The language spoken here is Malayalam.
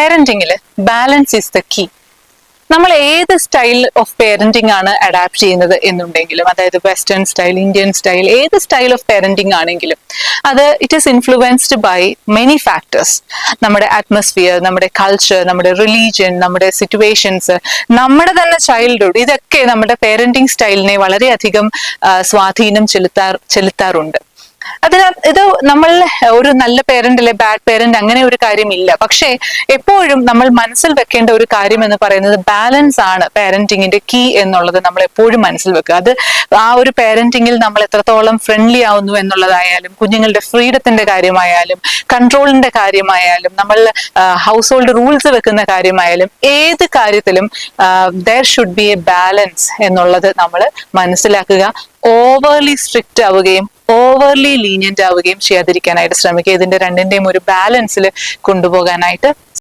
പേരന്റിങ്ങിൽ ബാലൻസ് ഈസ് ദ കീ. നമ്മൾ ഏത് സ്റ്റൈൽ ഓഫ് പേരന്റിങ് ആണ് അഡാപ്റ്റ് ചെയ്യുന്നത് എന്നുണ്ടെങ്കിലും, അതായത് വെസ്റ്റേൺ സ്റ്റൈൽ, ഇന്ത്യൻ സ്റ്റൈൽ, ഏത് സ്റ്റൈൽ ഓഫ് പേരന്റിങ് ആണെങ്കിലും അത് it is influenced by many factors. നമ്മുടെ അറ്റ്മോസ്ഫിയർ, നമ്മുടെ കൾച്ചർ, നമ്മുടെ റിലീജിയൻ, നമ്മുടെ സിറ്റുവേഷൻസ്, നമ്മുടെ തന്നെ ചൈൽഡ്ഹുഡ്, ഇതൊക്കെ നമ്മുടെ പേരന്റിങ് സ്റ്റൈലിനെ വളരെയധികം സ്വാധീനം ചെലുത്താറുണ്ട്. ഇത് നമ്മൾ ഒരു നല്ല പേരന്റ് അല്ലെ ബാഡ് പേരന്റ് അങ്ങനെ ഒരു കാര്യമില്ല. പക്ഷേ എപ്പോഴും നമ്മൾ മനസ്സിൽ വെക്കേണ്ട ഒരു കാര്യം എന്ന് പറയുന്നത് ബാലൻസ് ആണ് പേരന്റിങ്ങിന്റെ കീ എന്നുള്ളത് നമ്മൾ എപ്പോഴും മനസ്സിൽ വെക്കുക. അത് ആ ഒരു പേരന്റിങ്ങിൽ നമ്മൾ എത്രത്തോളം ഫ്രണ്ട്ലി ആവുന്നു എന്നുള്ളതായാലും, കുഞ്ഞുങ്ങളുടെ ഫ്രീഡത്തിന്റെ കാര്യമായാലും, കൺട്രോളിന്റെ കാര്യമായാലും, നമ്മൾ ഹൗസ് ഹോൾഡ് റൂൾസ് വെക്കുന്ന കാര്യമായാലും, ഏത് കാര്യത്തിലും there should be A balance എന്നുള്ളത് നമ്മൾ മനസ്സിലാക്കുക. ഓവർലി സ്ട്രിക്റ്റ് ആവുകയും ഓവർലി ലീനിയന്റ് ആവുകയും ചെയ്യാതിരിക്കാനായിട്ട് ശ്രമിക്കുക. ഇതിന്റെ രണ്ടിന്റെയും ഒരു ബാലൻസിൽ കൊണ്ടുപോകാനായിട്ട്